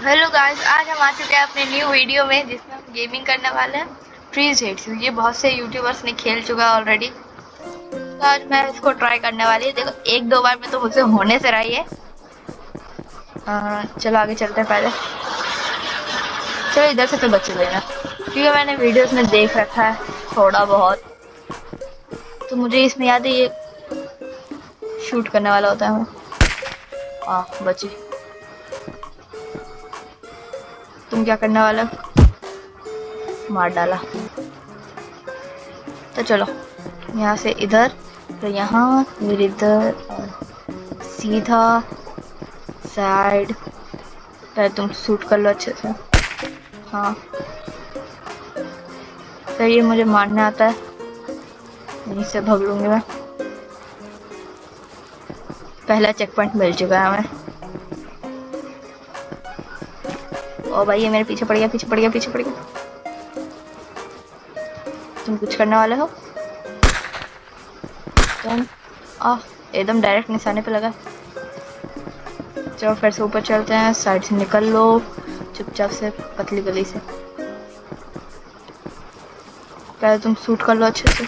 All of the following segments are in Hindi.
हेलो गाइस, आज हम आ चुके हैं अपने न्यू वीडियो में जिसमें हम गेमिंग करने वाले हैं फ्रीज हेड्स। ये बहुत से यूट्यूबर्स ने खेल चुका है ऑलरेडी, तो आज मैं इसको ट्राई करने वाली हूँ। देखो, एक दो बार में तो मुझसे होने से रही है। चलो आगे चलते हैं। पहले चलो इधर से तो बच लेना, क्योंकि मैंने वीडियोस में देख रखा है थोड़ा बहुत, तो मुझे इसमें याद है ये शूट करने वाला होता है हमें। बची। तुम क्या करने वाला? मार डाला। तो चलो यहाँ से इधर, तो यहाँ फिर इधर और सीधा साइड। पहले तुम शूट कर लो अच्छे से। हाँ, फिर ये मुझे मारने आता है, यहीं से भाग लूंगी मैं। पहला चेक पॉइंट मिल चुका है हमें। ओ भाई, ये मेरे पीछे पड़ गया, पीछे पड़ गया, पीछे पड़ गया। तुम कुछ करने वाले हो? तुम एकदम डायरेक्ट निशाने पे लगा। चलो फिर से ऊपर चलते हैं। साइड से निकल लो चुपचाप से, पतली गली से। पहले तुम शूट कर लो अच्छे से,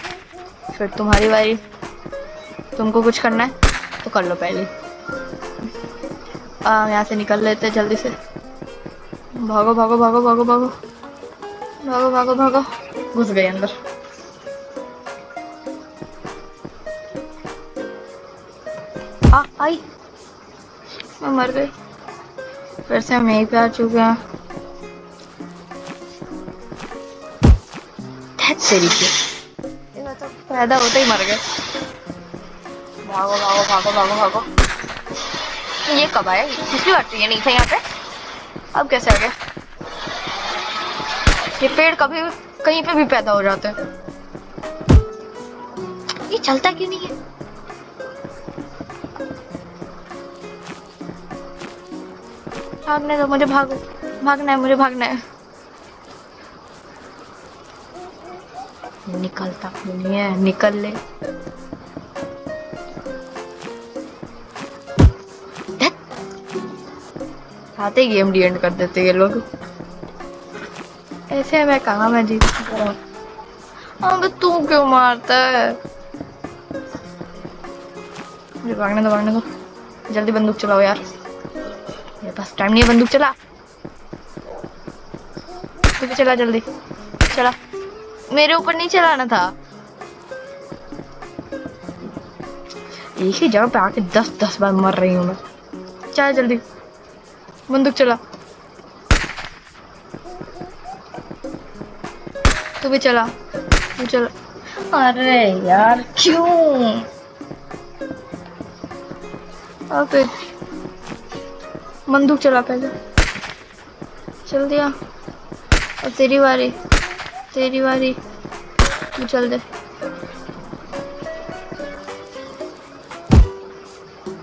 फिर तुम्हारी बारी। तुमको कुछ करना है तो कर लो पहले। यहाँ से निकल लेते जल्दी से। भागो भागो भागो भागो भागो भागो भागो भागो। घुस गए अंदर। आई, मैं मर गई। फिर से हम यहीं पे आ चुके हैं। तेरी ये तो पैदा होते ही मर गए। भागो भागो भागो भागो भागो। ये कब आया? पिछली बार तो ये नहीं था यहाँ पे, अब कैसे आ गया? ये पेड़ कभी कहीं पे भी पैदा हो जाते हैं। ये चलता क्यों नहीं है? भागने दो मुझे, भागो। भागना है मुझे, भागना है। निकलता क्यों नहीं है? निकल ले। आते ही गेम डी एंड कर देते ये लोग। ऐसे मैं कहा मैं जीत रहा हूँ। अब तू क्यों मारता है? मुझे भागने दो, भागने दो। जल्दी बंदूक चलाओ यार, मेरे पास टाइम नहीं है। बंदूक चला, तू भी चला, जल्दी चला। मेरे ऊपर नहीं चलाना था। एक ही जगह पे आके 10-10 बार मर रही हूँ मैं। चल जल्दी, बंदूक चला। तू भी चला, तू चला। अरे यार क्यों? अब बंदूक चला पहले, चल दिया। और तेरी बारी, तेरी बारी, तू चल दे।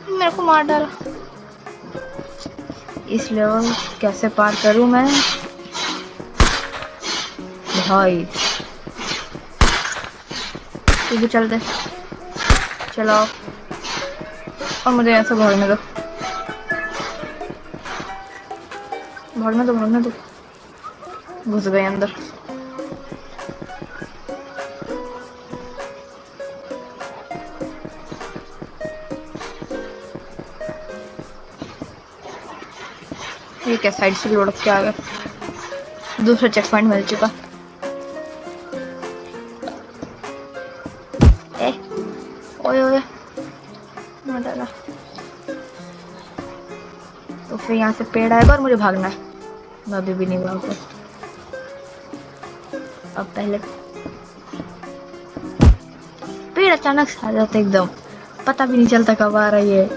मेरे को मार डाला। इस लेवल कैसे पार करूं मैं भाई? तू भी चल दे, चलाओ। और मुझे ऐसा भागने दो, भागने दो, भागने दो। घुस गए अंदर। ठीक है, साइड से लुढ़क के आ गए। दूसरा चेक पॉइंट मिल चुका। ओए ओए, मार डाला। तो फिर यहाँ से पेड़ आएगा और मुझे भागना है। मैं अभी भी नहीं भागूं। अब पहले पेड़ अचानक से आ जाता, एकदम पता भी नहीं चलता कब आ रही है।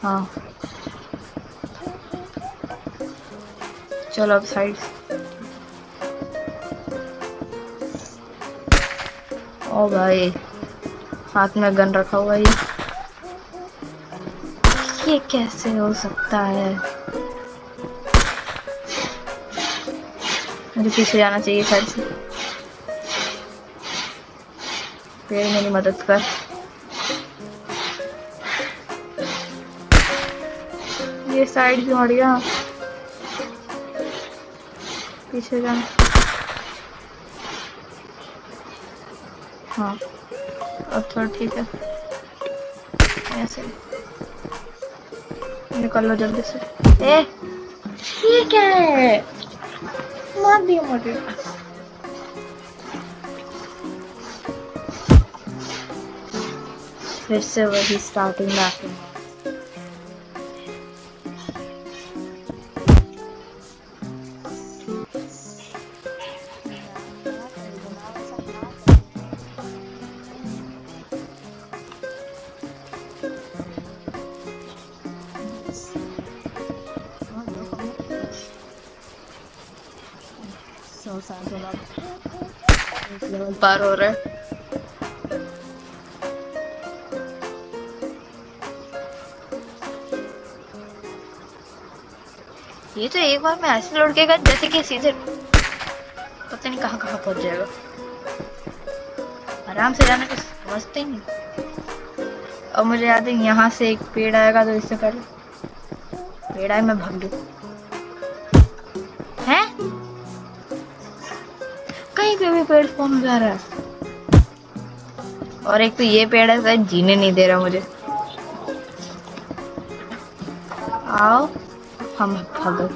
हाँ, चलो अब साइड। ओ भाई, हाथ में गन रखा हुआ है। ये कैसे हो सकता है? मुझे पीछे जाना चाहिए साइड से। पेड़ मेरी मदद कर। ये साइड क्यों हट गया? पीछे जाना। हाँ अब थोड़ा ठीक है। ऐसे निकल लो जल्दी से। ए ठीक है, मार दिया मुझे। फिर से वही स्टार्टिंग में आके लेवल पार हो रहा है। ये तो एक बार में ऐसे लुढ़केगा जैसे कि सीधे पता नहीं कहाँ कहाँ पहुंच जाएगा। आराम से जाने को समझते ही नहीं। और मुझे याद है यहाँ से एक पेड़ आएगा तो इससे पहले पेड़ आए मैं भाग गई। हैं? कहीं पे भी पेड़ स्पॉन जा रहा है। और एक तो ये पेड़ है शायद जीने नहीं दे रहा मुझे। आओ हम भागो।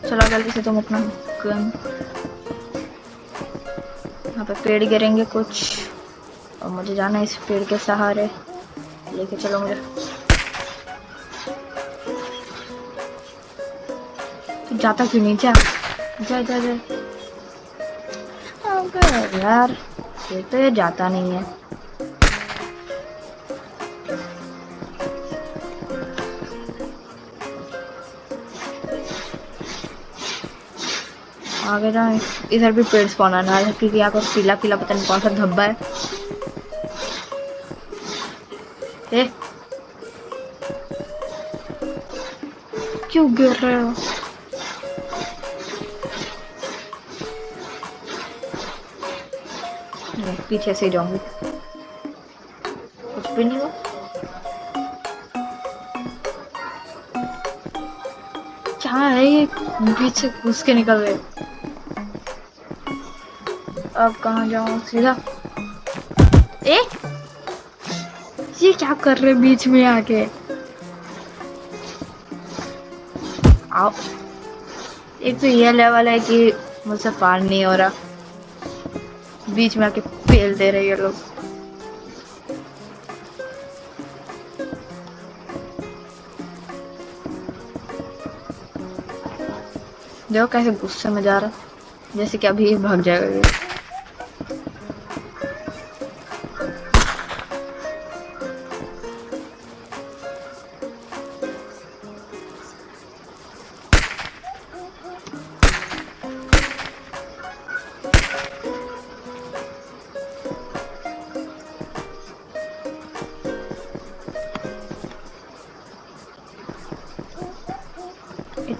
चलो जल्दी से तुम अपना गन। यहाँ पे पेड़ गिरेंगे कुछ और मुझे जाना है इस पेड़ के सहारे। लेके चलो मुझे। तो जाता क्यों नहीं? जा जा जा जा। यार ये तो ये जाता नहीं है। आगे जाए। इधर भी पेड़ स्पॉन आना है क्योंकि यहाँ पर पीला पीला पता नहीं कौन सा धब्बा है। ए क्यों गिर रहे हो? पीछे से जाऊंगी। कुछ भी नहीं हुआ। क्या है ये? पीछे घुस के निकल गए। अब कहाँ जाऊँ? सीधा। ए ये क्या कर रहे बीच में आके? आओ। एक तो ये लेवल है कि मुझसे पार नहीं हो रहा। बीच में आके फेल दे रहे ये लोग। देखो कैसे गुस्से में जा रहा, जैसे कि अभी भाग जाएगा ये।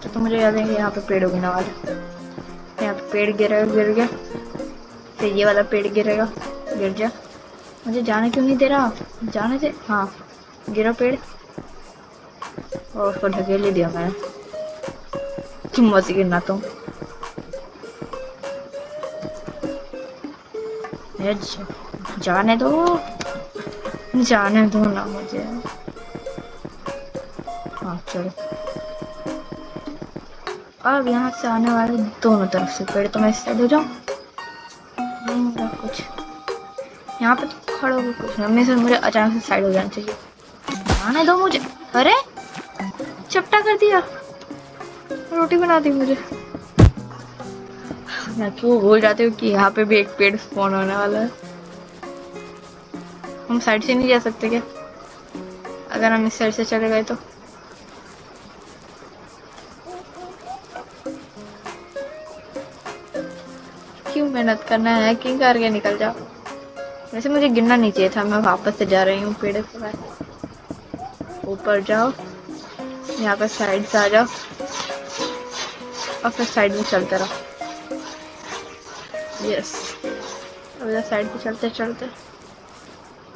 तो मुझे याद है कि यहाँ पे पेड़ उगने वाला। यहाँ पे पेड़ गिर गया। फिर ये वाला पेड़ गिरेगा। गिर जा। मुझे जाने क्यों नहीं दे रहा? जाने से। हाँ गिरा पेड़ और उसको ढकेल ही दिया मैंने। तुम मत गिरना तुम। जाने दो ना मुझे। हाँ चलो। अब यहाँ से आने वाले दोनों तरफ से पेड़। तो मैं इस साइड हो जाऊँ। कुछ यहाँ पे तो खड़े हो कुछ नहीं। से मुझे अचानक से साइड हो जाना चाहिए। आने दो मुझे। अरे चपटा कर दिया। रोटी बना दी मुझे। मैं क्यों भूल जाती हूँ कि यहाँ पे भी एक पेड़ स्पॉन होने वाला है। हम साइड से नहीं जा सकते क्या? अगर हम इस साइड से चले गए तो क्यों मेहनत करना है? हैकिंग करके निकल जाओ। वैसे मुझे गिरना नहीं चाहिए था। मैं वापस से जा रही हूँ पेड़ के पास। ऊपर जाओ। यहाँ पर साइड से आ जाओ और फिर साइड में चलते रहो। यस अब इधर साइड पे चलते चलते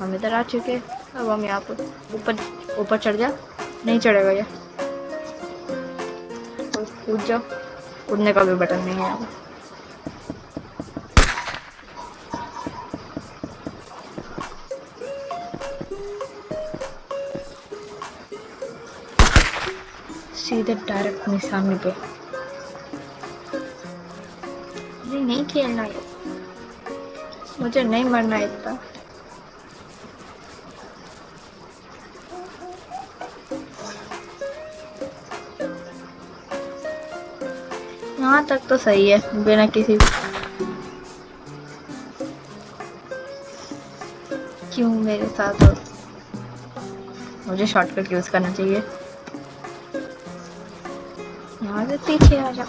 हम इधर आ चुके। अब हम यहाँ पर ऊपर ऊपर चढ़ जा। नहीं चढ़ेगा ये, तो कूद जाओ। कूदने का भी बटन नहीं है यहाँ पर। सीधे डायरेक्ट निशाने पे। नहीं खेलना है, मुझे नहीं मरना इतना। यहाँ तक तो सही है बिना किसी। क्यों मेरे साथ हो? मुझे शॉर्टकट यूज करना चाहिए। यहाँ से पीछे आ जा।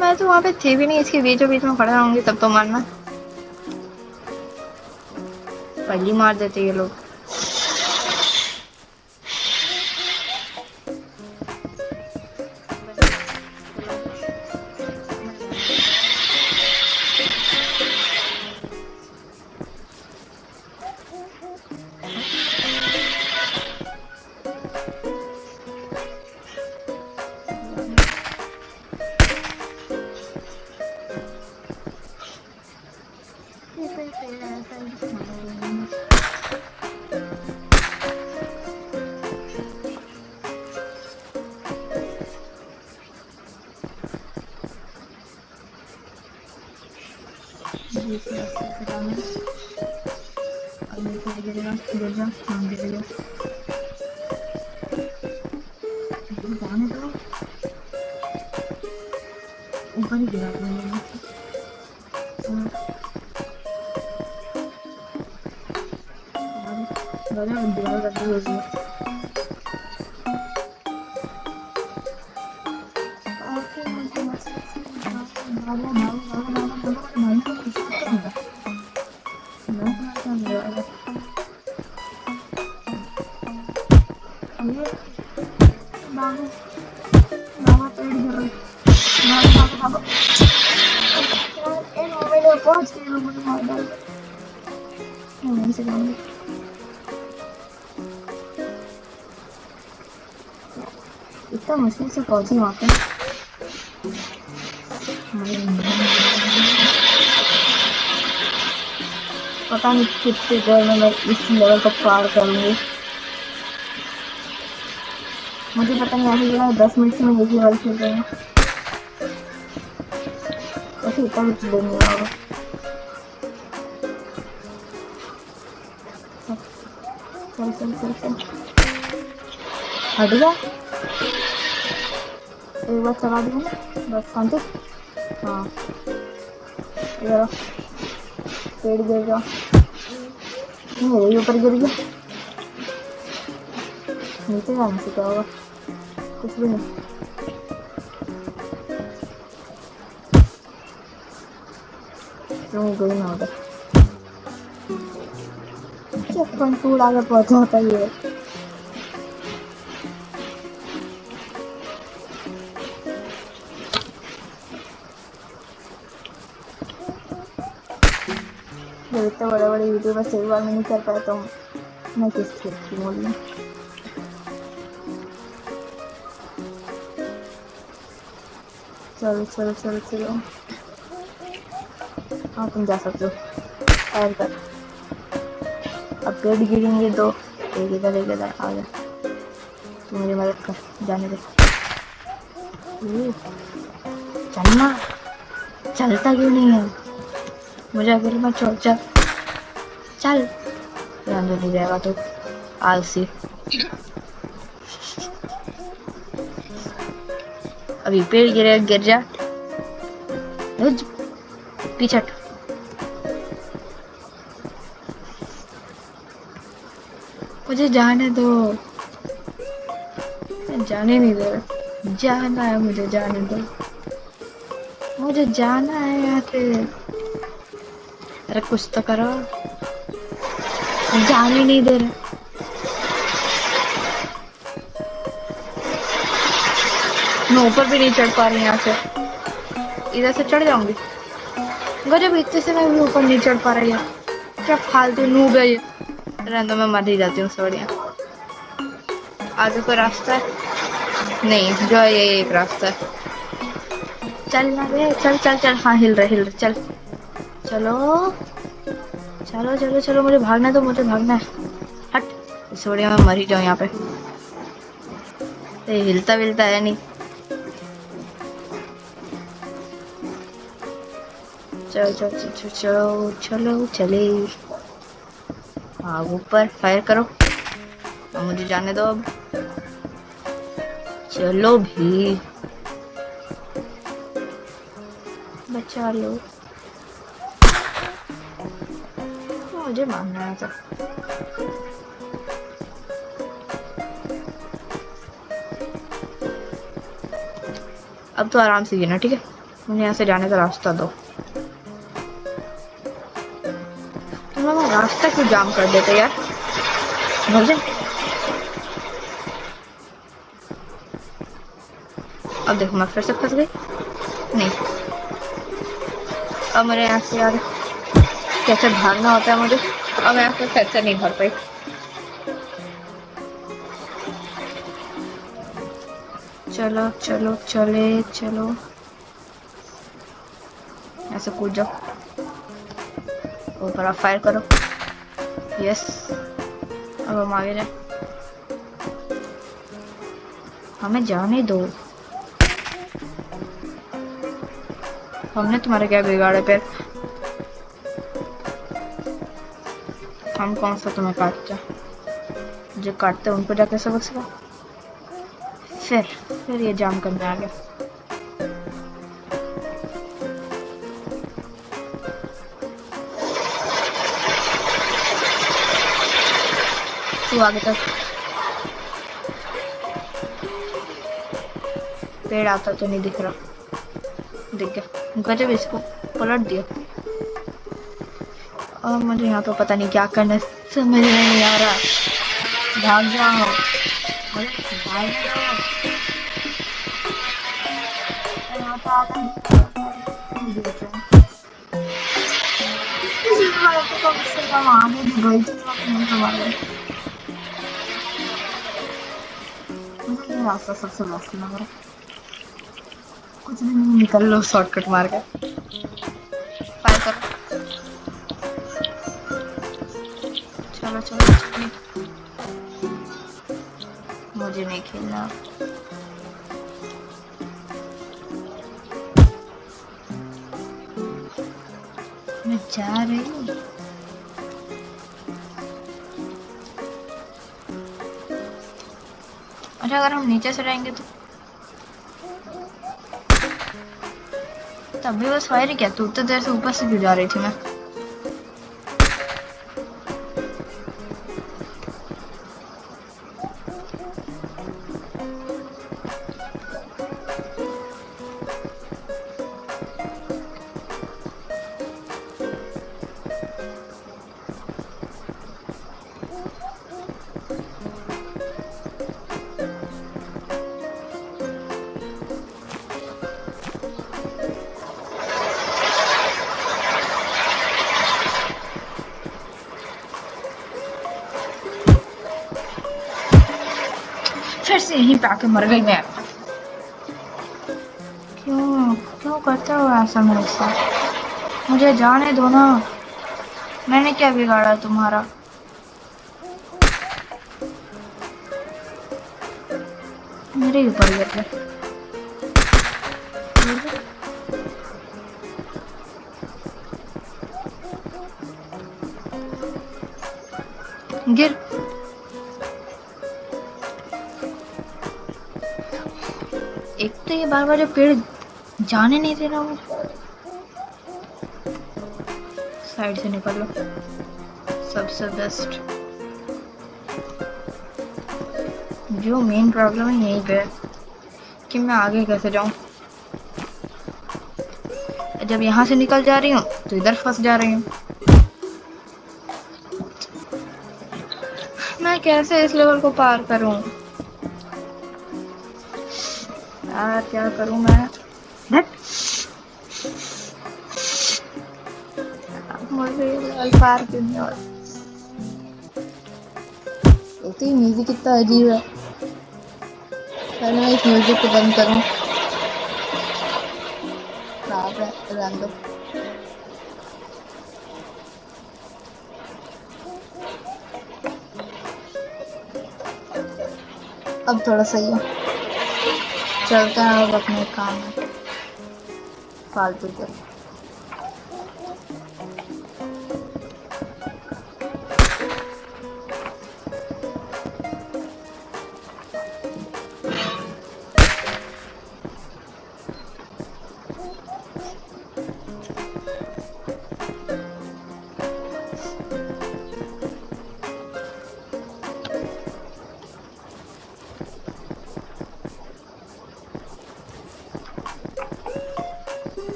मैं तो वहाँ पे थी भी नहीं, इसके बीचों बीच में खड़ा रहूंगी तब तो मारना। पहली मार देते ये लोग। ऊपर ही गिरा इतना मुश्किल से पहुंची वहाँ पे। पता नहीं कितनी देर में मैं इस लेवल को पार करूंगी। मुझे पता नहीं ऐसी जगह 10 मिनट से मैं एक ही बार खेल रही हूँ। ऐसे इतना कुछ देर नहीं होगा। चल चल चल चल हट जा। एक बार चला दिया ना बस शांति। हाँ इधर पेड़ गिर गया, मेरे ऊपर गिर गया। नीचे जाने से क्या होगा? कुछ भी नहीं। गई ना उधर टूट आगे पहुंचा होता ही है। जब इतने बड़े बड़े यूट्यूबर एक बार में नहीं कर पाया तो मैं किस चीज की बोलूं। चलो चलो चलो चलो, हाँ तुम जा सकते हो। फायर कर। अब पेड़ गिरेंगे दो, एक इधर एक इधर। आ जा, तू मेरी मदद कर, जाने दे। चलना, चलता क्यों नहीं है? मुझे अकेले मत छोड़, चल चल। अंदर नहीं जाएगा तो आलसी। अभी पेड़ गिरे, गिर जा। पीछे मुझे जाने दो, जाने नहीं दे रहा। जाना है मुझे, जाने दो, मुझे जाना है यहाँ से। अरे कुछ तो करो, जाने नहीं दे रहे। मैं ऊपर भी नहीं चढ़ पा रही यहाँ से। इधर से चढ़ जाऊंगी। गजब, इतने से मैं भी ऊपर नहीं चढ़ पा रही है। क्या फालतू नूब है ये। रहने दो, मैं मर ही जाती हूँ सॉरी। आगे कोई रास्ता है? नहीं, जो ये एक रास्ता है। चल ना रे, चल चल चल। हाँ, हिल रहे चल। चलो चलो चलो चलो, मुझे भागना है तो मुझे भागना है। हट, इस बढ़िया मैं मर ही जाऊँ यहाँ पे। ये हिलता विलता है नहीं। चलो चलो चलो चलो चलो चले। हाँ, ऊपर फायर करो। अब मुझे जाने दो अब। चलो भी, बचा लो। मुझे मारना है तो। अब तो आराम से गिना, ठीक है? मुझे यहाँ से जाने का रास्ता दो। तुम लोग रास्ता क्यों जाम कर देते यार? मुझे अब देखो, मैं फिर से फंस गई। नहीं, अब मेरे यहाँ से यार कैसे भागना होता है मुझे। अब मैं यहाँ से फिर से नहीं भाग पाई। चलो चलो चले चलो, ऐसे कूद जाओ। ऊपर आप फायर करो। यस, अब हम आगे जाए। हमें जाने दो। हमने तुम्हारे क्या बिगाड़े फिर? हम कौन सा तुम्हें काटते? जो काटते उनको जाके सबक सिखा। फिर ये जाम करने आ गया। तू आगे तक। पेड़ आता तो नहीं दिख रहा, दिख गया। गजब, इसको पलट दिया। और मुझे यहाँ पे पता नहीं क्या करना, समझ में नहीं आ रहा। भाग जाओ, भाग जाओ। यहाँ पे आता है। तो कम से कम आगे भी गई थी, नहीं हमारे। मुझे ये रास्ता सबसे मस्त लग रहा है। कुछ भी नहीं, निकल लो शॉर्टकट मार के। फायर करो। चलो चलो चलो, मुझे नहीं खेलना। मैं जा रही हूँ। अच्छा, अगर हम नीचे से रहेंगे तो तब भी बस फायर ही क्या? तू तो देर से ऊपर से क्यों जा रही थी? मैं फिर से यहीं पे आके मर गई मैं। क्यों क्यों करते हो ऐसा मेरे साथ? मुझे जाने दो ना। मैंने क्या बिगाड़ा तुम्हारा? मेरे ही ऊपर गिर गए। गिर। एक तो ये बार बार पेड़ जाने नहीं दे रहा हूँ। साइड से निकल लो, सबसे बेस्ट। जो मेन प्रॉब्लम है यहीं पे है कि मैं आगे कैसे जाऊं। जब यहाँ से निकल जा रही हूँ तो इधर फंस जा रही हूँ। मैं कैसे इस लेवल को पार करूं? यार क्या करूं मैं? अल्फार क्यों नहीं और तो म्यूजिक कितना अजीब है। पहले मैं इस म्यूजिक को बंद करूं। खराब है, रहने दो। अब थोड़ा सही है। चलते हैं अब अपने काम में, फालतू के।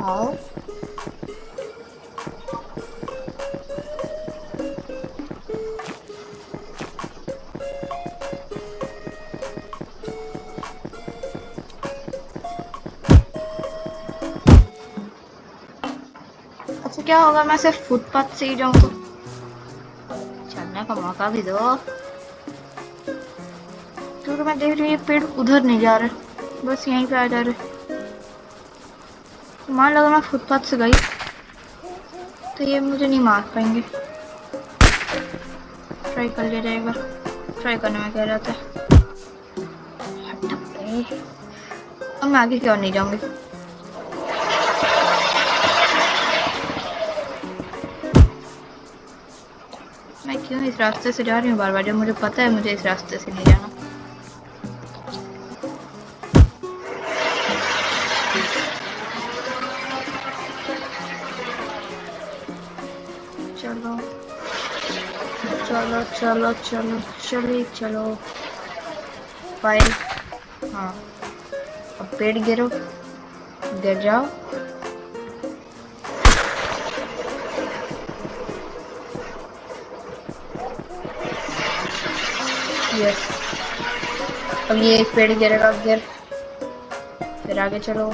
आओ अच्छा, क्या होगा मैं सिर्फ फुटपाथ से ही जाऊं तो? चलने का मौका भी दो। क्योंकि मैं देख रही हूँ ये पेड़ उधर नहीं जा रहे, बस यहीं पे आ जा रहे। मान लो मैं फुटपाथ से गई तो ये मुझे नहीं मार पाएंगे। ट्राई कर लिया जाएगा। ट्राई करने में क्या रहता है। अब मैं आगे क्यों नहीं जाऊंगी। मैं क्यों इस रास्ते से जा रही हूँ बार बार, जब मुझे पता है मुझे इस रास्ते से नहीं जाना। चलो चलो चलो चलो चलिए चलो। फाइल, हाँ अब पेड़ गिरो, गिर जाओ। यस, अब ये एक पेड़ गिरेगा, गिर, फिर आगे चलो।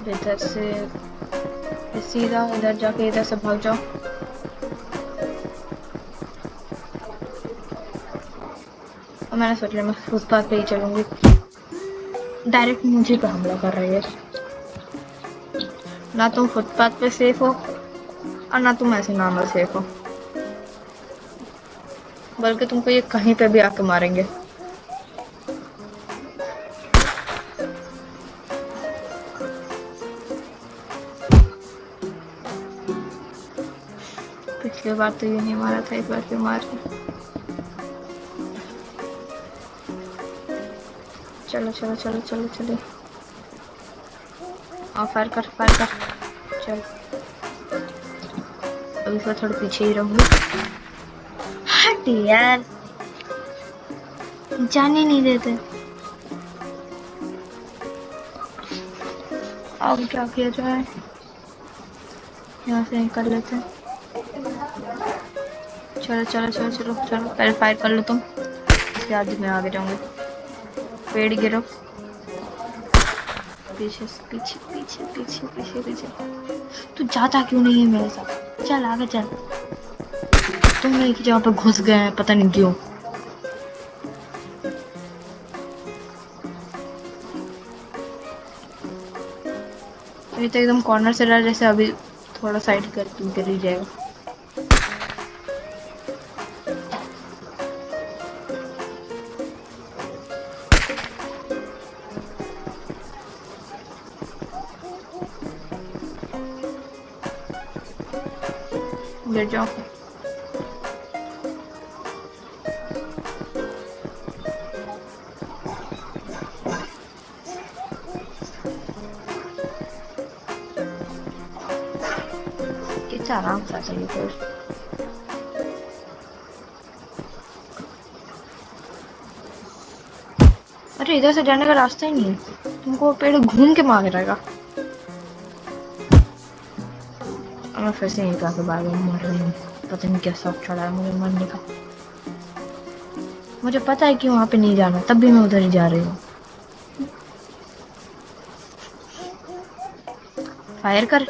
इधर से सीधा इधर जाके इधर से भाग जाओ। और मैंने सोच लिया मैं फुटपाथ पे ही चलूंगी। डायरेक्ट मुझे पे हमला कर रही है। ना तुम फुटपाथ पे सेफ हो और ना तुम ऐसे नॉर्मल सेफ हो, बल्कि तुमको ये कहीं पे भी आके मारेंगे। पिछली बार तो ये नहीं मारा था, इस बार क्यों मार रहे। चलो चलो चलो चलो चलो, और फायर कर, फायर कर। चल अभी तो थोड़ा पीछे ही रहूंगी। हट यार, जाने नहीं देते। अब क्या किया जाए, यहाँ से निकल लेते हैं। चलो चलो चलो चलो चलो, पहले फायर कर लो तुम, उसके बाद मैं आगे जाऊंगी। पेड़ गिरो, पीछे पीछे पीछे पीछे पीछे पीछे। तू जाता क्यों नहीं है मेरे साथ, चल आगे चल। तुम एक जगह पे घुस गए हैं, पता नहीं क्यों। ये तो एकदम कॉर्नर से रहा, जैसे अभी थोड़ा साइड कर गिर ही जाएगा। गिर जाओ। कितना आराम से चाहिए फिर। अरे इधर से जाने का रास्ता ही नहीं है, तुमको पेड़ घूम के मार रहेगा। मैं फिर से यहीं पे आके बार बार मर रही हूँ, पता नहीं क्या शौक चढ़ा है मुझे मरने का। मुझे पता है कि वहां पे नहीं जाना, तब भी मैं उधर ही जा रही हूँ। फायर कर।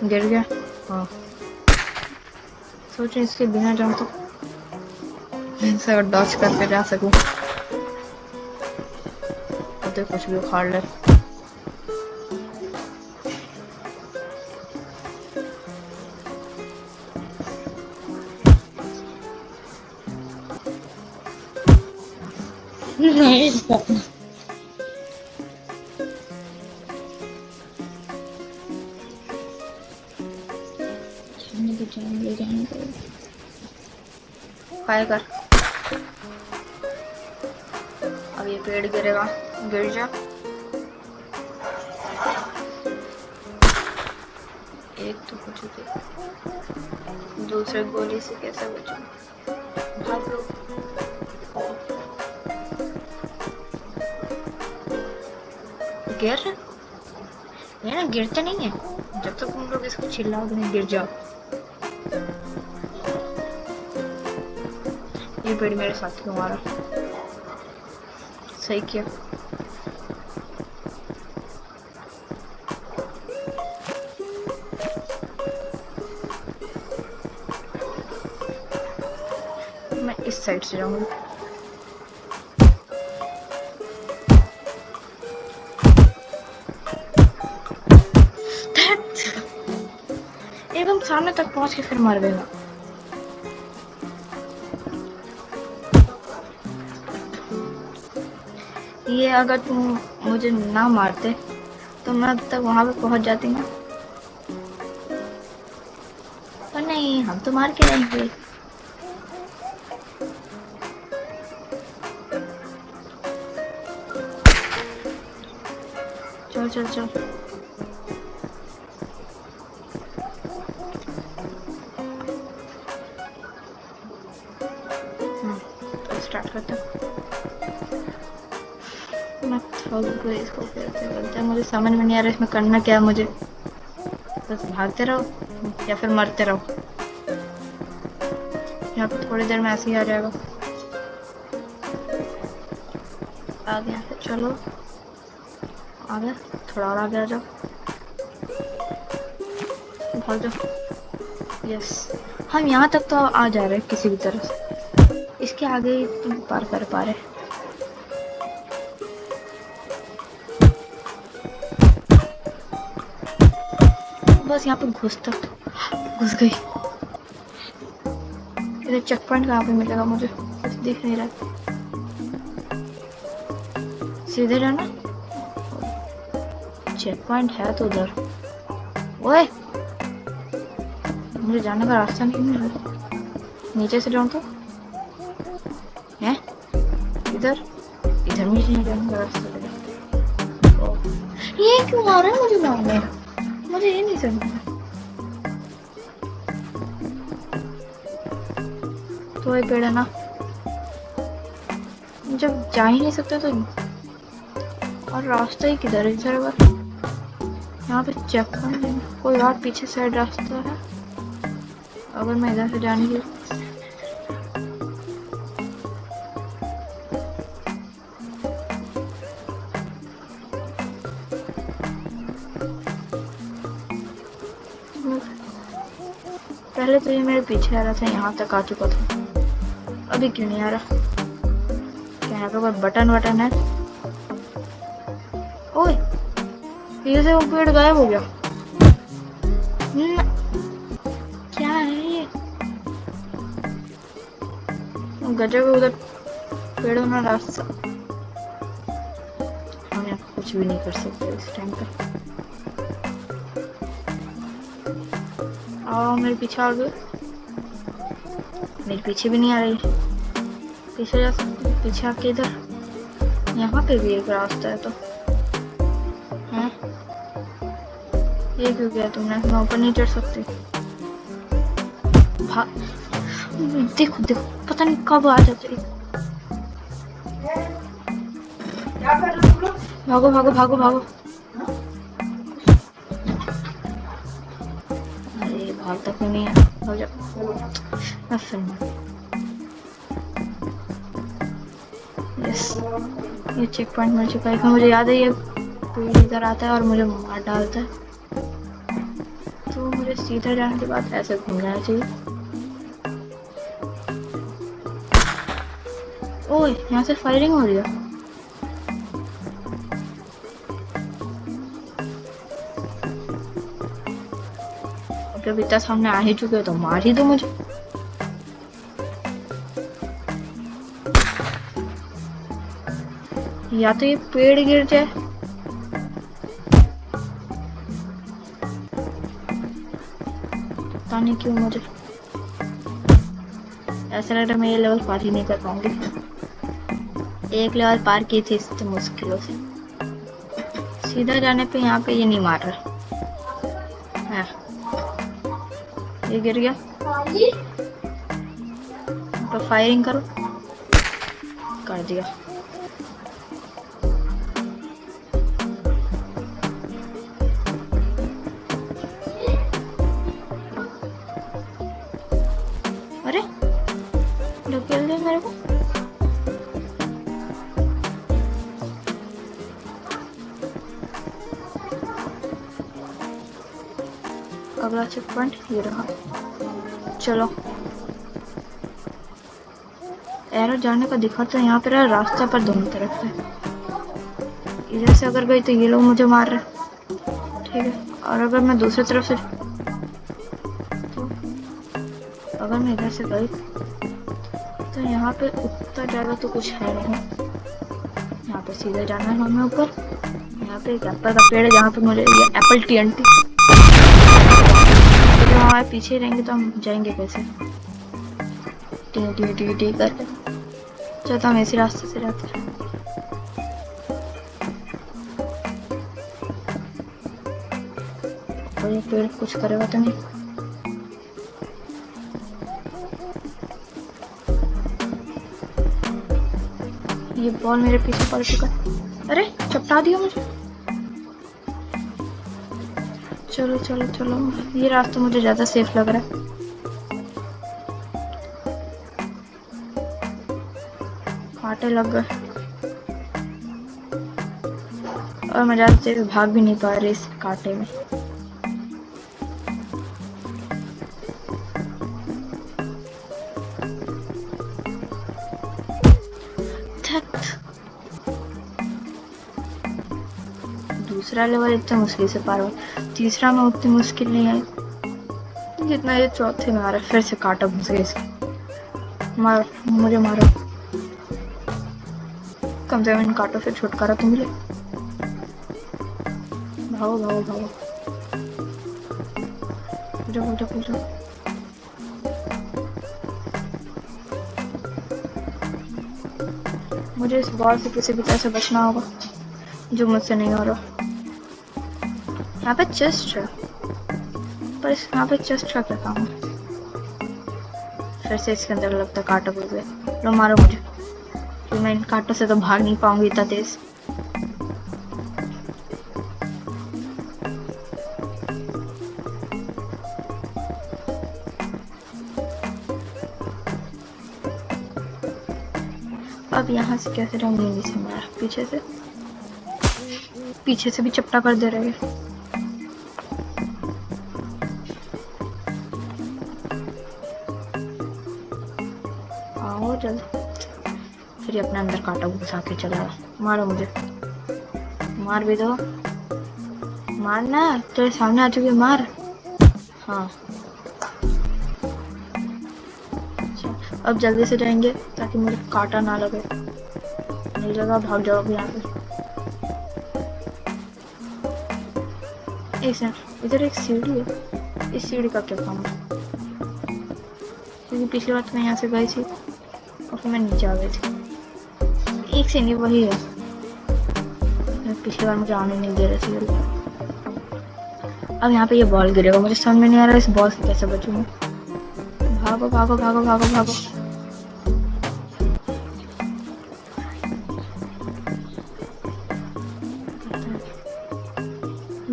गिर गया। हाँ, सोच रही इसके बिना जाऊं तो इनसे डॉच करके जा सकूं। तो कुछ भी उखाड़ ले। नहीं फायर कर। अब ये पेड़ गिरेगा, गिर जा। एक तो कुछ भी, दूसरे गोली से कैसे बचूं? भाग लो। गिर, ये ना गिरते नहीं है जब तक तुम लोग इसको चिल्लाओगे नहीं गिर जाओ। ये पेड़ मेरे साथ क्यों आ रहा? सही किया। मैं इस साइड से जाऊंगी। एकदम सामने तक पहुंच के फिर मार देगा। ये अगर तुम मुझे ना मारते तो मैं अब तक वहां पे पहुंच जाती ना। पर नहीं, हम तो मार के रहेंगे। चल चल चल। तो स्टार्ट करते हैं। मैं थक गई इसको कैसे करते हैं, मुझे समझ में नहीं आ रहा इसमें करना क्या है मुझे। बस भागते रहो या फिर मरते रहो। यहाँ पे थोड़ी देर में ऐसे ही आ जाएगा। आ गया, चलो आ गया, थोड़ा और आगे आ जाओ, भाग जाओ। यस, हम यहाँ तक तो आ जा रहे हैं किसी भी तरह से। इसके आगे ही तुम पार कर पा रहे। बस यहाँ पे घुस गई। इधर चेक पॉइंट कहाँ पे मिलेगा मुझे? कुछ दिख नहीं रहा। सीधे जाना। चेक पॉइंट है तो उधर। ओए, मुझे जाने का रास्ता नहीं मिल रहा। नीचे से जाऊँ तो है इधर मुझे नहीं जाने का रास्ता मिला। ये क्यों आ रहा है मुझे मारने? मुझे ये नहीं समझ। तो ये पेड़ है ना, जब जा ही नहीं सकते तो और रास्ता ही किधर है? इधर यहाँ पे चेक पॉइंट है, कोई और पीछे साइड रास्ता है? अगर मैं इधर से जाने की पहले तो ये मेरे पीछे आ रहा था, यहाँ तक आ चुका था, अभी क्यों नहीं आ रहा? क्या यहाँ पे कोई बटन है? ओए, ये से वो पेड़ गायब हो गया। क्या है ये? गजब, उधर पेड़ों में रास्ता। हम यहाँ कुछ भी नहीं कर सकते इस टाइम पे। आओ मेरे पीछे आ गए। मेरे पीछे भी नहीं आ रही। पीछे जा सकते, पीछे आके इधर यहाँ पे भी एक रास्ता है तो है। ये क्यों किया तुमने? मैं ऊपर नहीं चढ़ सकती। देखो देखो, पता नहीं कब आ जाते। भागो भागो भागो भागो। अरे हाल तक नहीं है। हो जा मैं फिल्म यस ये चेक पॉइंट मिल चुका है। मुझे याद है ये पेड़ इधर आता है और मुझे मार डालता है, तो मुझे सीधा जाने के बाद ऐसे घूम जाना चाहिए। ओह यहाँ से फायरिंग हो रही है। जब इतना सामने आ ही चुके हो तो मार ही दो मुझे। या तो ये पेड़ गिर जाए, पता नहीं क्यों मुझे ऐसा लग रहा है मैं ये लेवल पार ही नहीं कर पाऊंगी। एक लेवल पार की थी इतनी मुश्किलों से। सीधा जाने पे यहाँ पे ये नहीं मार रहा है। ये गिर गया तो फायरिंग करो, कर दिया। अरे ढकेल दे मेरे को। अगला चेक पॉइंट ये रहा। चलो एरो जाने का दिखा तो यहाँ पे रास्ता पर दोनों तरफ है। इधर से अगर गई तो ये लोग मुझे मार रहे, ठीक है। और अगर मैं दूसरी तरफ से तो अगर मैं इधर से गई तो यहाँ पे उतना ज़्यादा तो कुछ है नहीं। यहाँ पे सीधे जाना है हमें ऊपर। यहाँ पे एक एप्पल का पेड़ है जहाँ पे मुझे ये एप्पल TNT, तो हमारे पीछे रहेंगे तो हम जाएंगे कैसे? टी टी टी टी करके चलता हम इसी रास्ते से रहते हैं। और ये पेड़ कुछ करेगा तो नहीं? ये बॉल मेरे पीछे पड़ चुका है। अरे चपटा दिया मुझे। चलो चलो चलो, ये रास्ता मुझे ज्यादा सेफ लग रहा है। कांटे लग गए और मैं ज्यादा तेज भाग भी नहीं पा रही इस कांटे में। दूसरा लेवल इतना मुश्किल से पार हुआ, तीसरा में उतनी मुश्किल नहीं आई जितना ये चौथे में आ रहा है। फिर से कांटा घुस गया इसके। मारो मुझे मारो, कम से कम इन कांटों से छुटकारा तो मिले। भागो भागो भागो, जाओ जाओ जाओ। मुझे इस बॉल से किसी भी तरह से बचना होगा, जो मुझसे नहीं हो रहा। यहाँ पे चेस्ट है, पर इस यहाँ पे चेस्ट का क्या काम है? फिर से इसके अंदर लगता है कांटा घुस गया। लो मारो मुझे, कि मैं इन कांटों से तो भाग नहीं पाऊंगी इतना तेज। अब यहाँ से कैसे रंगेंगे से मारा? पीछे से भी चपटा कर दे रहे हैं। आओ जल्दी। फिर ये अपने अंदर कांटा घुसा के चला। मारो मुझे, मार भी दो। मारना, तेरे सामने आ चुकी है, मार। हाँ अब जल्दी से जाएंगे ताकि मुझे कांटा ना लगे। नहीं लगा, भाग जाओ अब यहाँ पे। एक सेकंड, इधर एक सीढ़ी है। इस सीढ़ी का क्या काम है? क्योंकि पिछली बार तो मैं यहाँ से गई थी और फिर मैं नीचे आ गई थी। एक सेकंड, वही है। पिछली बार मुझे आने नहीं दे रहे थे। अब यहाँ पे ये बॉल गिरेगा, मुझे समझ में नहीं आ रहा इस बॉल से कैसे बचूंगा। भागो भागो भागो भागो भागो।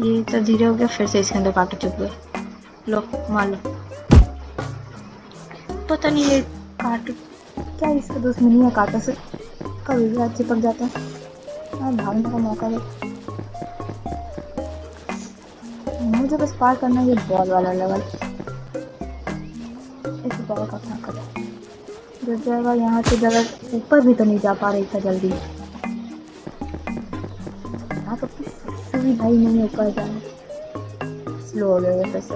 ये तो धीरे हो गया, फिर से इसके अंदर कांटे चुप गए। लो मार लो। पता नहीं ये काट क्या इसका दुश्मनी है कांटों से, कभी भी हाथ चिपक जाता है। भागने का मौका दे मुझे, बस पार करना ये बॉल वाला लेवल। इस बॉल का क्या करें, गिर जाएगा यहाँ से, जगह ऊपर भी तो नहीं जा पा रही था जल्दी। यहाँ तो सुविधा ही नहीं है ऊपर जाने, स्लो हो गए फिर से।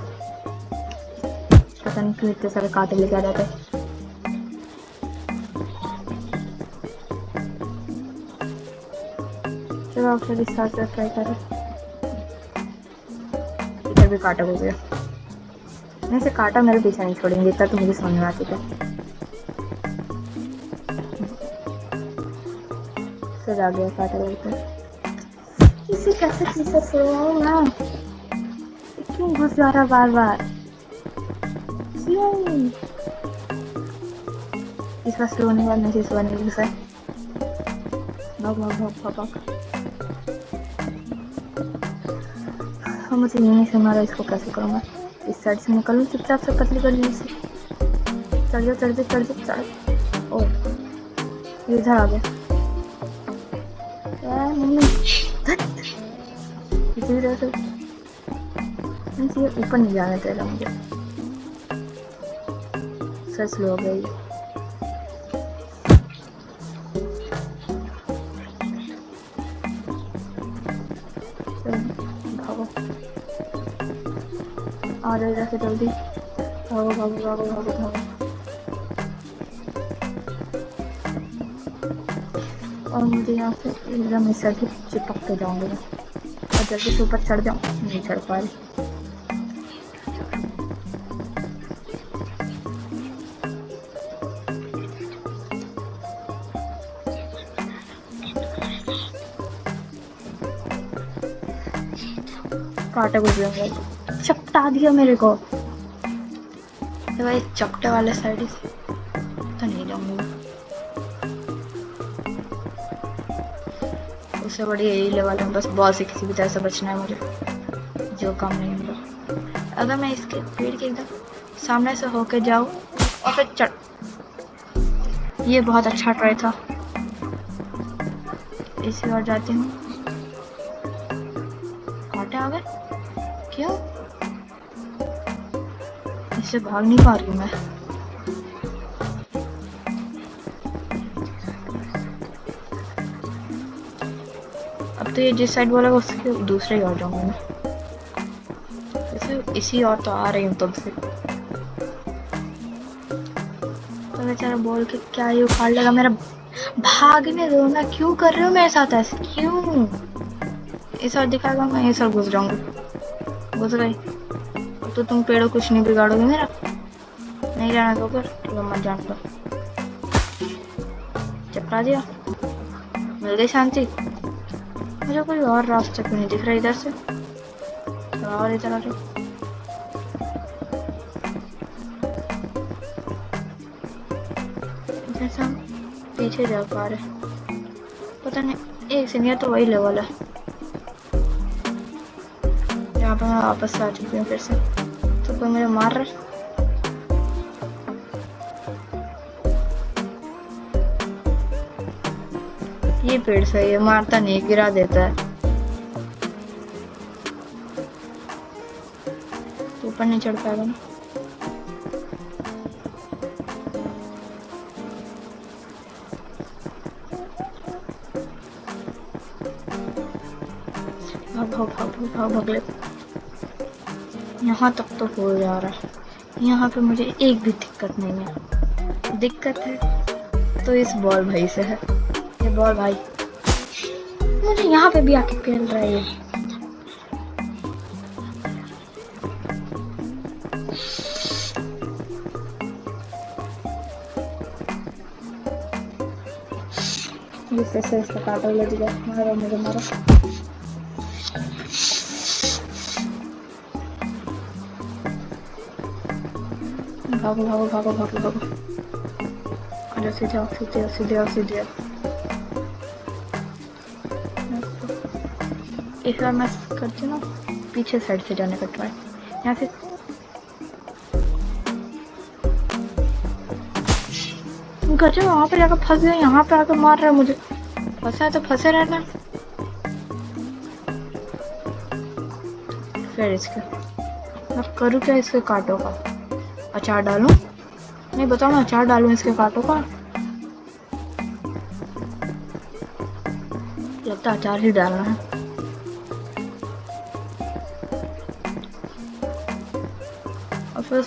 पता नहीं क्यों इतने सारे कांटे लेके आ जाते। चलो फिर इस साथ से ट्राई करें। इधर भी कांटा हो गया, नहीं से कांटा मेरे पीछे नहीं छोड़ेंगे, इतना तो मुझे समझ में आती है। फिर आ गया कांटा लेकर, इसे कैसे पीछे से ना, क्यों घुस जा रहा बार बार, क्यों इस बार स्लो होने वाला नहीं, इस बार नहीं घुसा है। भाग भाग भाग भाग भाग। मुझे यहीं से मारा, इसको कैसे करूँगा, इस साइड से निकलूँ चुपचाप से पतली गली से। चढ़ जाओ चढ़ जाओ चढ़ जाओ चढ़। ओ ये इधर आ गया मम्मी, इसी तरह से ये ऊपर नहीं जाने दे रहा मुझे, सर स्लो हो गई। भागो आ जाओ इधर से जल्दी, भागो भागो भागो भागो भागो। और मुझे यहाँ से एकदम इस साइड चिपक के जाऊँगी मैं, और जल्दी से ऊपर चढ़ जाऊँ, नहीं चढ़ पा रही। कांटे घुस गए, चपटा दिया मेरे को। तो भाई चपटे वाले साइड से तो नहीं जाऊंगी, उससे बड़ी यही लेवल है, बस बॉल से किसी भी तरह से बचना है मुझे, जो काम नहीं होगा। अगर मैं इसके पेड़ के एकदम सामने से होके जाऊँ और फिर चढ़, ये बहुत अच्छा ट्राई था। इसी और जाती हूँ, कांटे आ गए क्यों, इससे भाग नहीं पा रही मैं। अब तो ये जिस साइड वाला उसके दूसरे ही और जाऊंगा मैं, वैसे इसी और तो आ रही हूँ तब से। तो बेचारा बोल के क्या ये उखाड़ लेगा मेरा, भागने दो ना, क्यों कर रहे हो मेरे साथ ऐसे, क्यों। इस और दिखाएगा मैं ये सब घुस जाऊंगी, घुस गई। तो तुम पेड़ों कुछ नहीं बिगाड़ोगे मेरा, नहीं जाना तो ऊपर, ठीक है मत जान दो। चपटा दिया, मिल गई शांति। मुझे कोई और रास्ता क्यों नहीं दिख रहा इधर से, और इधर आ जाओ। जैसे हम पीछे जा पा रहे, पता नहीं एक सीनियर तो वही लेवल है जहाँ पर मैं वापस से आ चुकी हूँ फिर से। तो कोई मुझे मार रहा है, ये पेड़ सही है, मारता नहीं गिरा देता है। तो ऊपर नहीं चढ़ पाएगा ना, भाग भाग भाग भाग भाग ले। यहाँ तक तो हो जा रहा है, यहाँ पे मुझे एक भी दिक्कत नहीं है। दिक्कत है तो इस बॉल भाई से है, ये बॉल भाई मुझे यहाँ पे भी आके खेल रहा है। ये फिर से इसका कांटा लग गया, मारो मुझे मारो। भागो भागो भागो भागो भागो, अरे सीधे आओ सीधे आओ सीधे आओ सीधे आओ। इस बार मैं करती हूँ ना पीछे साइड से जाने का ट्राई, यहाँ से गजब, वहाँ पे जाकर फंस गया, यहाँ पे आकर मार रहा है मुझे। फंसा है तो फंसे रहना। फिर इसके अब करूँ क्या, इसके कांटों का अचार डालूं? नहीं बताओ, मैं अचार डालूं इसके कांटों का? लगता है अचार ही डालना है। और फिर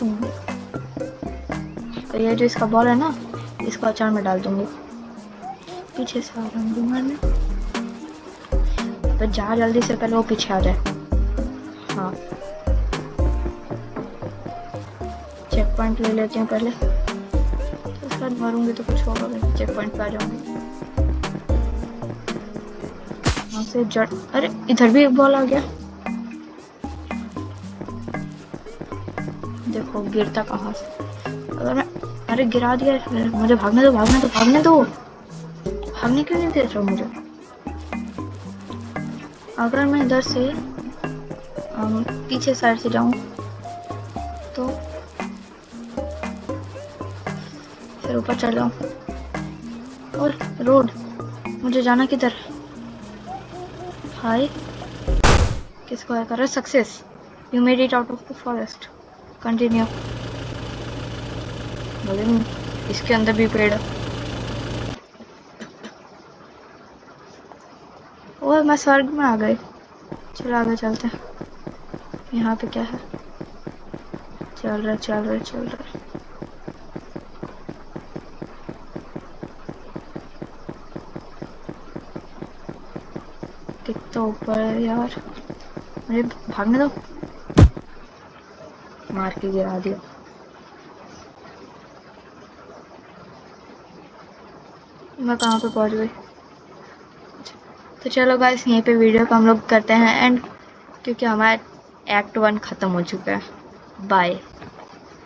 तो ये जो इसका बॉल है ना, इसको अचार में डाल दूंगी। पीछे से आ रहा मारने, तो जा जल्दी से, पहले वो पीछे आ जाए। हाँ, चेक पॉइंट ले लेती हूँ पहले, तो उसके बाद मारूंगी तो कुछ होगा नहीं। चेक पॉइंट पे आ जाऊंगी। वहाँ से जड़, अरे इधर भी एक बॉल आ गया। देखो गिरता कहाँ से। अगर मैं, अरे गिरा दिया। मुझे भागने दो, भागने दो, भागने दो। भागने क्यों नहीं दे रहे हो मुझे? अगर मैं इधर से पीछे साइड से जाऊं तो फिर ऊपर चढ़ जाऊं। और रोड, मुझे जाना किधर? हाय, किसको है कर रहा? Success, you made it out of the forest, continue. बोले इसके अंदर भी पेड़ है। ओह, मैं स्वर्ग में आ गई। चलो आगे चलते हैं। यहाँ पे क्या है? चल रहा, चल रहा, चल रहा। कितना ऊपर है यार, मुझे भागने दो। मार के गिरा दिया। मैं कहाँ पे पहुँच गई? तो चलो गाइस, यहीं पे वीडियो को हम लोग करते हैं एंड, क्योंकि हमारा एक्ट 1 ख़त्म हो चुका है। बाय।